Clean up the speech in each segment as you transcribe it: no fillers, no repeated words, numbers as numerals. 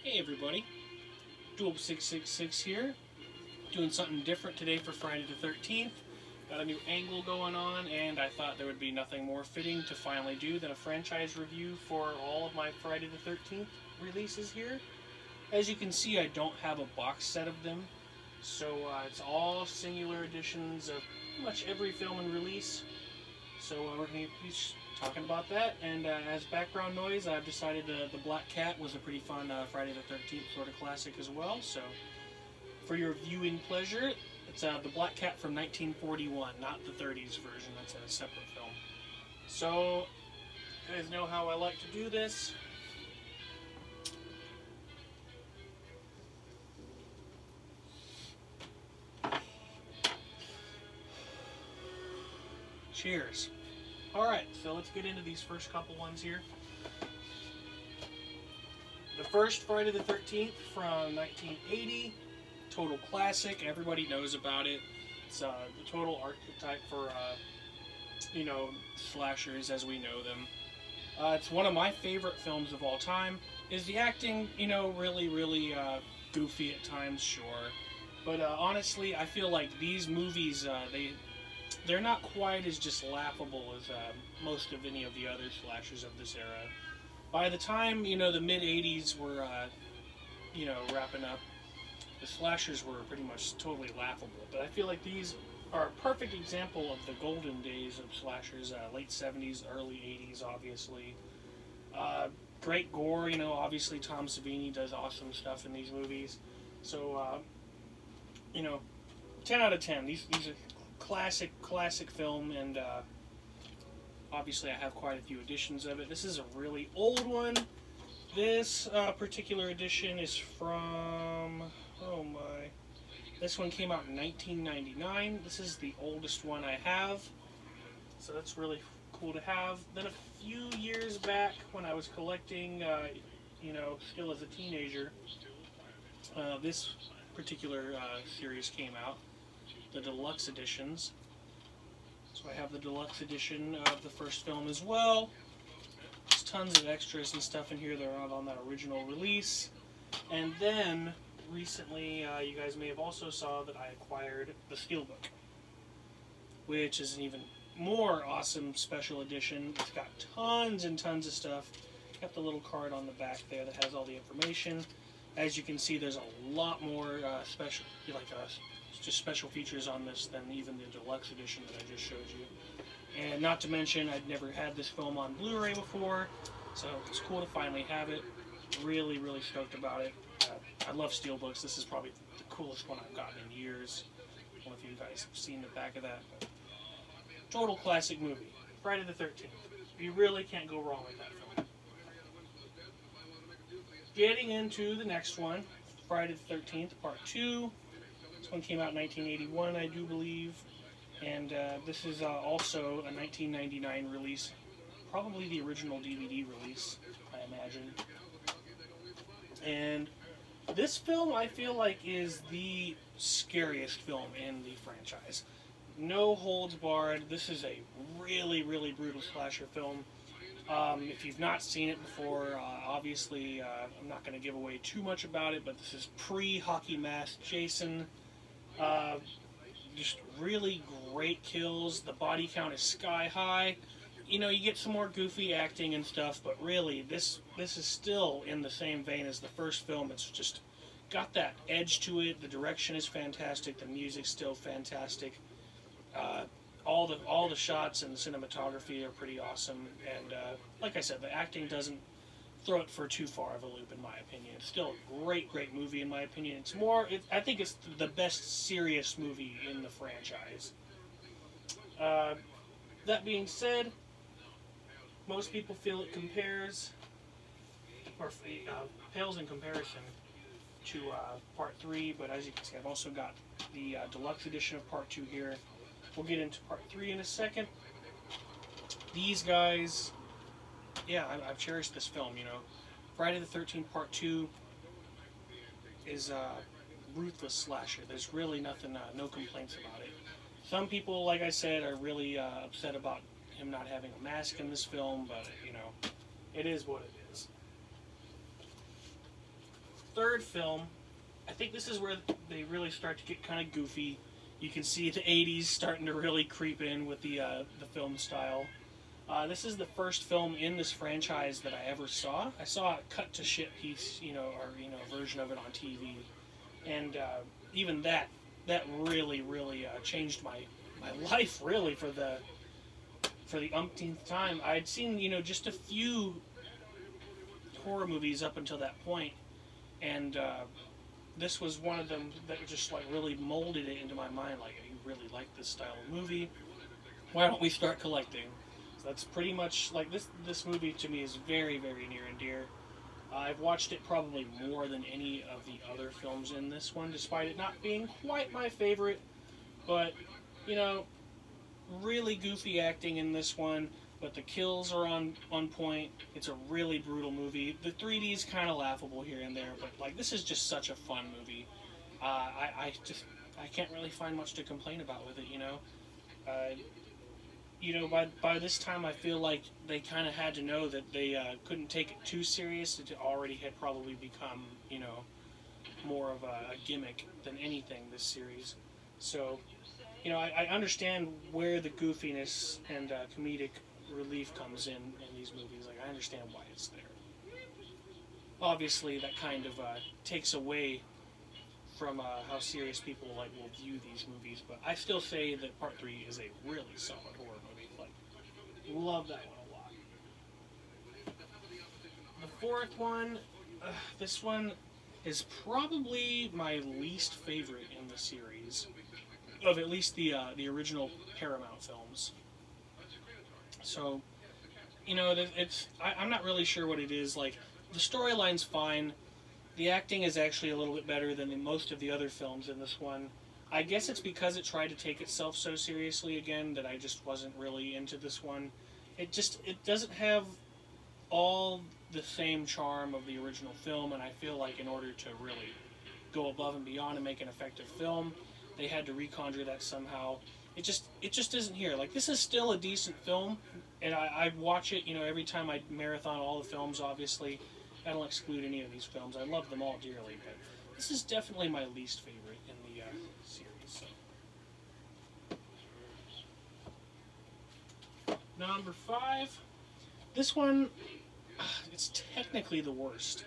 Hey everybody, Dual666 here, doing something different today for Friday the 13th. Got a new angle going on, and I thought there would be nothing more fitting to finally do than a franchise review for all of my Friday the 13th releases here. As you can see, I don't have a box set of them, so it's all singular editions of pretty much every film and release. So we're going to be talking about that, and as background noise, I've decided the Black Cat was a pretty fun Friday the 13th sort of classic as well. So for your viewing pleasure, it's the Black Cat from 1941, not the 30s version. That's a separate film. So you guys know how I like to do this. Cheers. Alright, so let's get into these first couple ones here. The first Friday the 13th from 1980, total classic, everybody knows about it. It's the total archetype for, slashers as we know them. It's one of my favorite films of all time. Is the acting, really goofy at times? Sure. But honestly, I feel like these movies, they're not quite as just laughable as most of any of the other slashers of this era. By the time, the mid-80s were, wrapping up, the slashers were pretty much totally laughable. But I feel like these are a perfect example of the golden days of slashers, late 70s, early 80s, obviously. Great gore, obviously Tom Savini does awesome stuff in these movies. So, 10 out of 10. These are classic film, and obviously I have quite a few editions of it. This is a really old one. This particular edition is from, this one came out in 1999. This is the oldest one I have, so that's really cool to have. Then a few years back when I was collecting, still as a teenager, this particular series came out. The deluxe editions. So I have the deluxe edition of the first film as well. There's tons of extras and stuff in here that are not on that original release. And then recently, you guys may have also saw that I acquired the Steelbook, which is an even more awesome special edition. It's got tons and tons of stuff. Got the little card on the back there that has all the information. As you can see, there's a lot more special, just special features on this than even the deluxe edition that I just showed you. And not to mention, I'd never had this film on Blu-ray before, so it's cool to finally have it. Really stoked about it. I love Steelbooks. This is probably the coolest one I've gotten in years. I don't know if you guys have seen the back of that. But total classic movie. Friday the 13th. You really can't go wrong with that film. Getting into the next one, Friday the 13th, Part 2. This one came out in 1981, I do believe, and this is also a 1999 release, probably the original DVD release, I imagine. And this film, I feel like, is the scariest film in the franchise. No holds barred. This is a really brutal slasher film. If you've not seen it before, obviously, I'm not going to give away too much about it, but this is pre-hockey mask Jason. Just really great kills. The body count is sky high. You get some more goofy acting and stuff, but really, this is still in the same vein as the first film. It's just got that edge to it. The direction is fantastic. The music's still fantastic. All the shots and the cinematography are pretty awesome. And like I said, the acting doesn't throw it for too far of a loop, in my opinion. It's still a great movie, in my opinion. I think it's the best serious movie in the franchise. That being said, most people feel it pales in comparison to Part 3, but as you can see, I've also got the deluxe edition of Part 2 here. We'll get into Part 3 in a second. These guys, I've cherished this film, Friday the 13th Part 2 is a ruthless slasher. There's really nothing, no complaints about it. Some people, like I said, are really upset about him not having a mask in this film, but, it is what it is. third film, I think this is where they really start to get kind of goofy. You can see the '80s starting to really creep in with the film style. This is the first film in this franchise that I ever saw. I saw a cut to shit piece, version of it on TV, and even that really changed my life really for the umpteenth time. I'd seen just a few horror movies up until that point, and this was one of them that just like really molded it into my mind. Like, you really like this style of movie? Why don't we start collecting? So that's pretty much like this movie to me is very, very near and dear. I've watched it probably more than any of the other films in this one, despite it not being quite my favorite. But really goofy acting in this one, but the kills are on point. It's a really brutal movie. The 3D is kind of laughable here and there, but like this is just such a fun movie. I can't really find much to complain about with it. By this time I feel like they kind of had to know that they couldn't take it too serious. It already had probably become more of a gimmick than anything, this series. So I understand where the goofiness and comedic relief comes in these movies. Like, I understand why it's there. Obviously, that kind of takes away from how serious people will view these movies. But I still say that Part 3 is a really solid horror movie. Like, love that one a lot. The fourth one, this one is probably my least favorite in the series, of at least the original Paramount films. So, I'm not really sure what it is. Like, the storyline's fine. The acting is actually a little bit better than in most of the other films in this one. I guess it's because it tried to take itself so seriously again that I just wasn't really into this one. It doesn't have all the same charm of the original film, and I feel like in order to really go above and beyond and make an effective film, they had to reconjure that somehow. It just isn't here. Like, this is still a decent film, and I watch it, every time I marathon all the films, obviously. I don't exclude any of these films. I love them all dearly, but this is definitely my least favorite in the series. So. Number 5. This one, it's technically the worst,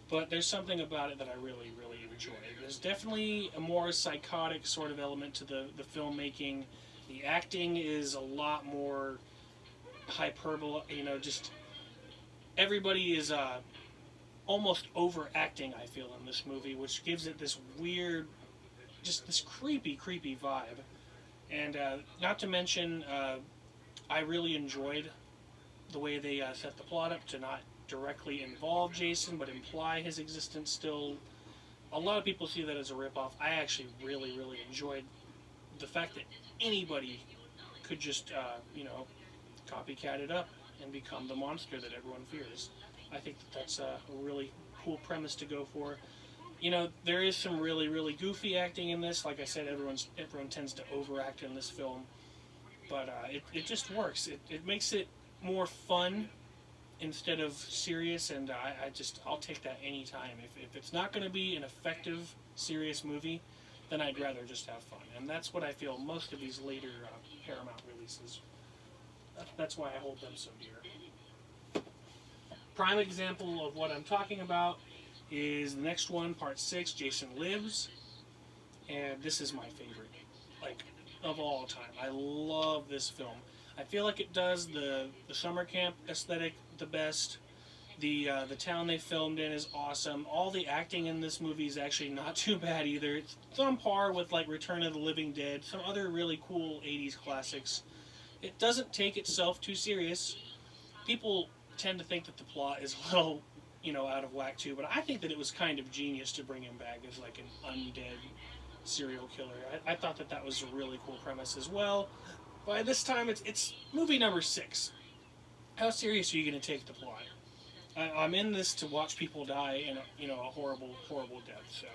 but there's something about it that I really, really enjoy. There's definitely a more psychotic sort of element to the filmmaking. The acting is a lot more hyperbole, just everybody is almost overacting, I feel, in this movie, which gives it this weird, just this creepy vibe. And not to mention, I really enjoyed the way they set the plot up to not directly involve Jason, but imply his existence still. A lot of people see that as a ripoff. I actually really, really enjoyed the fact that anybody could just, copycat it up and become the monster that everyone fears. I think that's a really cool premise to go for. There is some really, really goofy acting in this. Like I said, everyone tends to overact in this film, but it just works. It makes it more fun instead of serious, and I'll take that anytime. If it's not going to be an effective, serious movie, then I'd rather just have fun. And that's what I feel most of these later Paramount releases. That's why I hold them so dear. Prime example of what I'm talking about is the next one, Part 6, Jason Lives. And this is my favorite, of all time. I love this film. I feel like it does the summer camp aesthetic the best. The town they filmed in is awesome. All the acting in this movie is actually not too bad either. It's on par with Return of the Living Dead, some other really cool 80s classics. It doesn't take itself too serious. People tend to think that the plot is a little, out of whack too, but I think that it was kind of genius to bring him back as an undead serial killer. I thought that was a really cool premise as well. By this time, it's movie number 6. How serious are you going to take the plot? I'm in this to watch people die in a horrible, horrible death. So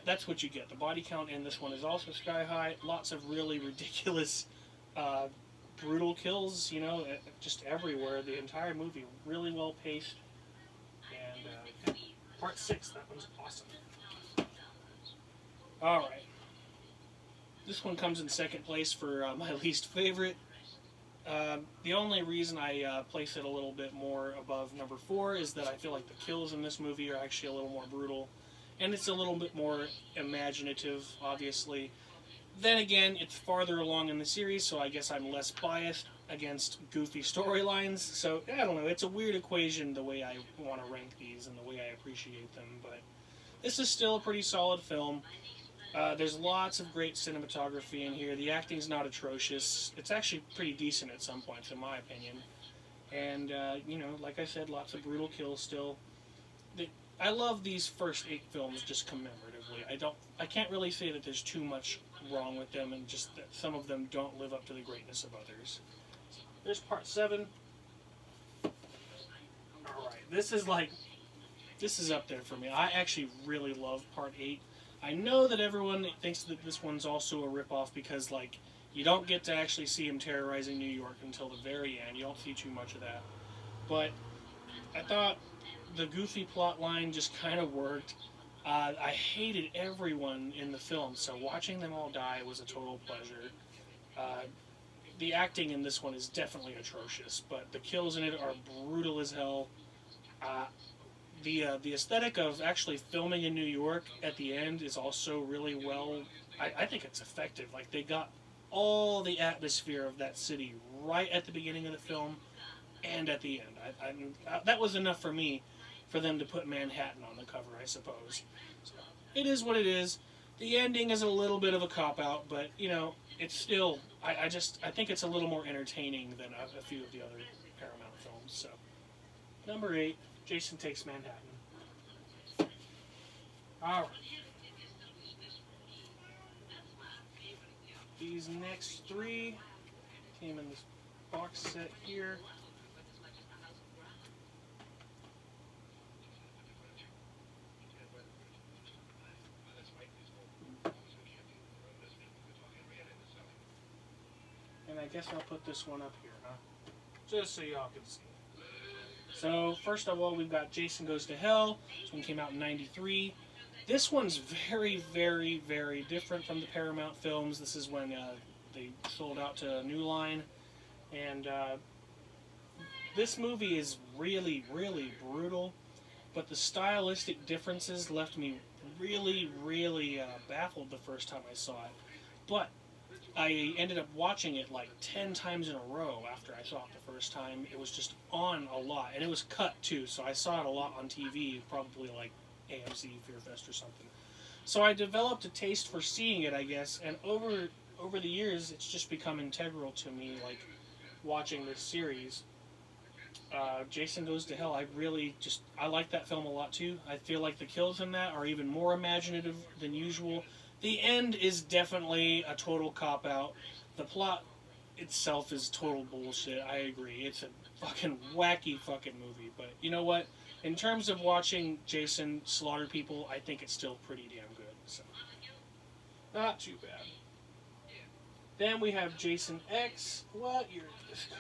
that's what you get. The body count in this one is also sky high. Lots of really ridiculous, brutal kills. Just everywhere. The entire movie really well paced. And Part Part 6. That one's awesome. Alright. This one comes in second place for my least favorite. The only reason I place it a little bit more above number 4 is that I feel like the kills in this movie are actually a little more brutal. And it's a little bit more imaginative, obviously. Then again, it's farther along in the series, so I guess I'm less biased against goofy storylines. So, I don't know, it's a weird equation the way I want to rank these and the way I appreciate them. But this is still a pretty solid film. There's lots of great cinematography in here. The acting's not atrocious. It's actually pretty decent at some points, in my opinion. And, like I said, lots of brutal kills still. I love these first 8 films just commemoratively. I can't really say that there's too much wrong with them, and just that some of them don't live up to the greatness of others. There's Part 7. Alright, this is up there for me. I actually really love Part 8. I know that everyone thinks that this one's also a ripoff because, you don't get to actually see him terrorizing New York until the very end. You don't see too much of that. But I thought the goofy plot line just kind of worked. I hated everyone in the film, so watching them all die was a total pleasure. The acting in this one is definitely atrocious, but the kills in it are brutal as hell. The aesthetic of actually filming in New York at the end is also really well. I think it's effective. They got all the atmosphere of that city right at the beginning of the film and at the end. That was enough for me for them to put Manhattan on the cover, I suppose. So, it is what it is. The ending is a little bit of a cop-out, but, it's still... I think it's a little more entertaining than a few of the other Paramount films. So, number 8, Jason Takes Manhattan. Alright. These next 3 came in this box set here. And I guess I'll put this one up here, huh? Just so y'all can see. So, first of all, we've got Jason Goes to Hell. This one came out in 93. This one's very, very, very different from the Paramount films. This is when they sold out to New Line. And this movie is really, really brutal. But the stylistic differences left me really, really baffled the first time I saw it. But I ended up watching it 10 times in a row after I saw it the first time. It was just on a lot, and it was cut too, so I saw it a lot on TV, probably AMC, Fear Fest or something. So I developed a taste for seeing it, I guess, and over the years, it's just become integral to me, watching this series. Jason Goes to Hell, I like that film a lot too. I feel like the kills in that are even more imaginative than usual. The end is definitely a total cop-out. The plot itself is total bullshit, I agree. It's a fucking wacky fucking movie. But you know what? In terms of watching Jason slaughter people, I think it's still pretty damn good. So, not too bad. Then we have Jason X. What year did this come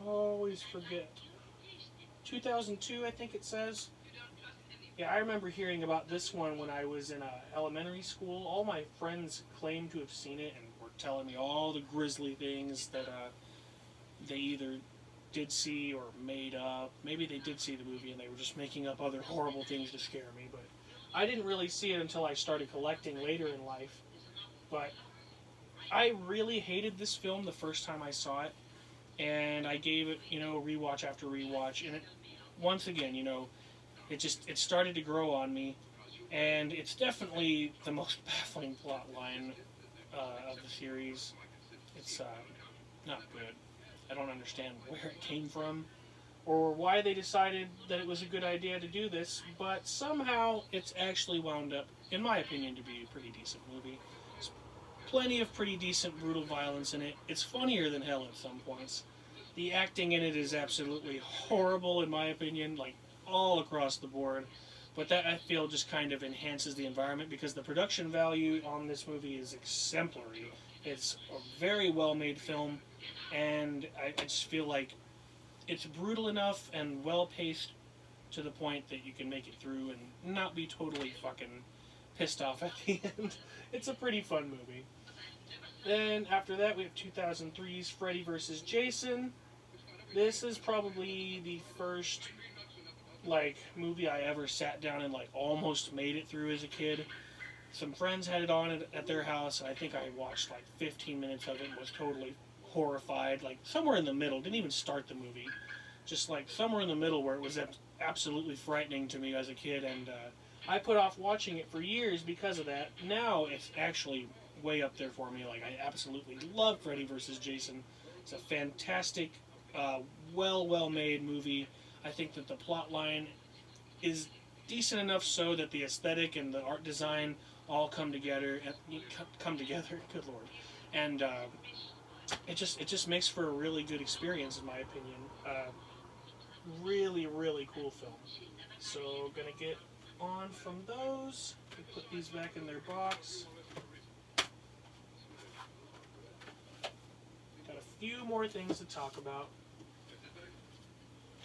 out? Always forget. 2002, I think it says. Yeah, I remember hearing about this one when I was in elementary school. All my friends claimed to have seen it and were telling me all the grisly things that they either did see or made up. Maybe they did see the movie and they were just making up other horrible things to scare me. But I didn't really see it until I started collecting later in life. But I really hated this film the first time I saw it. And I gave it, rewatch after rewatch. And once again, it started to grow on me, and it's definitely the most baffling plot line of the series. It's not good. I don't understand where it came from, or why they decided that it was a good idea to do this, but somehow it's actually wound up, in my opinion, to be a pretty decent movie. There's plenty of pretty decent brutal violence in it. It's funnier than hell at some points. The acting in it is absolutely horrible, in my opinion, all across the board, but that I feel just kind of enhances the environment because the production value on this movie is exemplary. It's a very well made film, and I just feel like it's brutal enough and well paced to the point that you can make it through and not be totally fucking pissed off at the end. It's a pretty fun movie. Then after that, we have 2003's Freddy vs. Jason. This is probably the first movie I ever sat down and almost made it through as a kid. Some friends had it on at their house, and I think I watched 15 minutes of it and was totally horrified. Somewhere in the middle, didn't even start the movie, just somewhere in the middle where it was absolutely frightening to me as a kid, and I put off watching it for years because of that. Now it's actually way up there for me. I absolutely love Freddy vs. Jason. It's a fantastic, well made movie. I think that the plot line is decent enough so that the aesthetic and the art design all come together. Good lord, and it just makes for a really good experience in my opinion. Really cool film. So gonna get on from those. Put these back in their box. Got a few more things to talk about.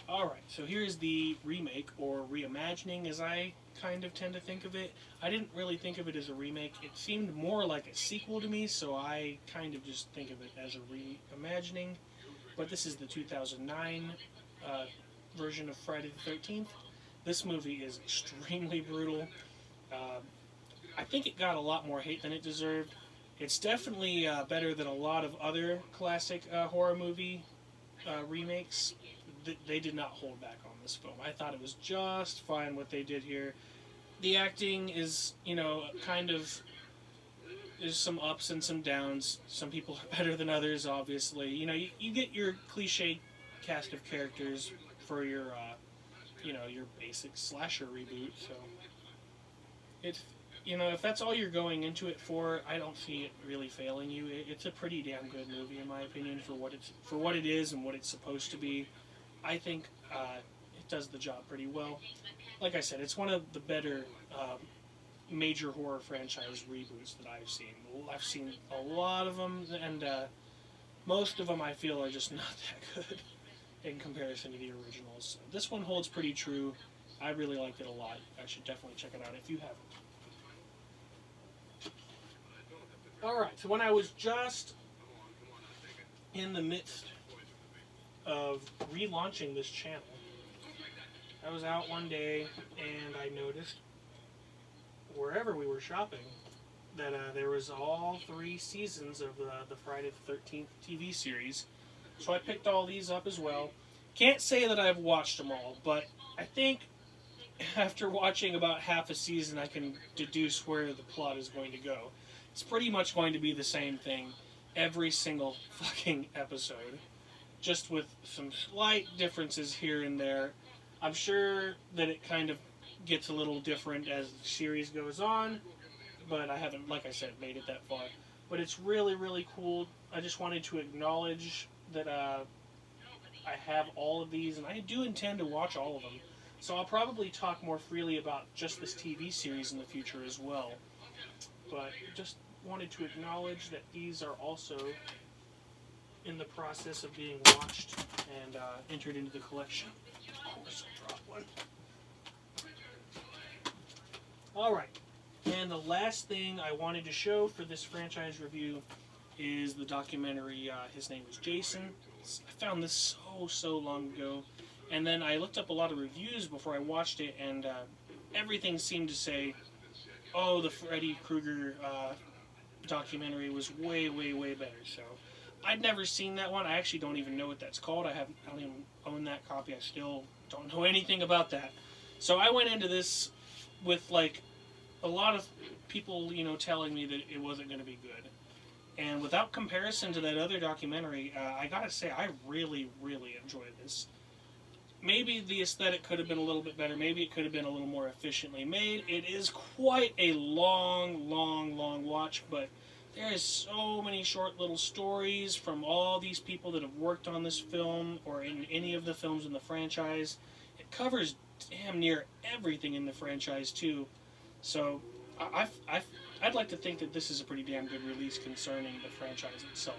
Alright, so here's the remake, or reimagining as I kind of tend to think of it. I didn't really think of it as a remake. It seemed more like a sequel to me, so I kind of just think of it as a reimagining. But this is the 2009 version of Friday the 13th. This movie is extremely brutal. I think it got a lot more hate than it deserved. It's definitely better than a lot of other classic horror movie remakes. They did not hold back on this film. I thought it was just fine what they did here. The acting is, kind of, there's some ups and some downs. Some people are better than others, obviously. You get your cliche cast of characters for your, your basic slasher reboot. So, if that's all you're going into it for, I don't see it really failing you. It's a pretty damn good movie, in my opinion, for what it is and what it's supposed to be. I think it does the job pretty well. Like I said, it's one of the better major horror franchise reboots that I've seen. I've seen a lot of them, and most of them I feel are just not that good in comparison to the originals. So this one holds pretty true. I really liked it a lot. I should definitely check it out if you haven't. Alright, so when I was just in the midst of relaunching this channel, I was out one day and I noticed wherever we were shopping that there was all 3 seasons of the Friday the 13th TV series. So I picked all these up as well. Can't say that I've watched them all, but I think after watching about half a season I can deduce where the plot is going to go. It's pretty much going to be the same thing every single fucking episode, just with some slight differences here and there. I'm sure that it kind of gets a little different as the series goes on, but I haven't, like I said, made it that far. But it's really cool. I just wanted to acknowledge that I have all of these, and I do intend to watch all of them. So I'll probably talk more freely about just this TV series in the future as well. But just wanted to acknowledge that these are also in the process of being watched and entered into the collection. Of course I'll drop one. Alright, and the last thing I wanted to show for this franchise review is the documentary His Name is Jason. I found this so long ago, and then I looked up a lot of reviews before I watched it, and everything seemed to say, oh, the Freddy Krueger documentary was way better. So I'd never seen that one. I actually don't even know what that's called. I don't even own that copy. I still don't know anything about that. So I went into this with a lot of people, telling me that it wasn't going to be good. And without comparison to that other documentary, I gotta say I really enjoyed this. Maybe the aesthetic could have been a little bit better. Maybe it could have been a little more efficiently made. It is quite a long watch, but there is so many short little stories from all these people that have worked on this film or in any of the films in the franchise. It covers damn near everything in the franchise too. So I'd like to think that this is a pretty damn good release concerning the franchise itself.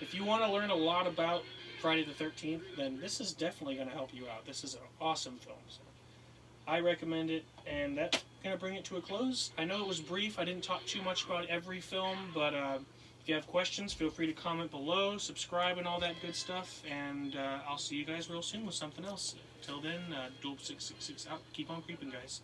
If you want to learn a lot about Friday the 13th, then this is definitely going to help you out. This is an awesome film. So I recommend it, and that's going to bring it to a close. I know it was brief. I didn't talk too much about every film, but if you have questions, feel free to comment below, subscribe, and all that good stuff, and I'll see you guys real soon with something else. Till then, Dope666 out. Keep on creeping, guys.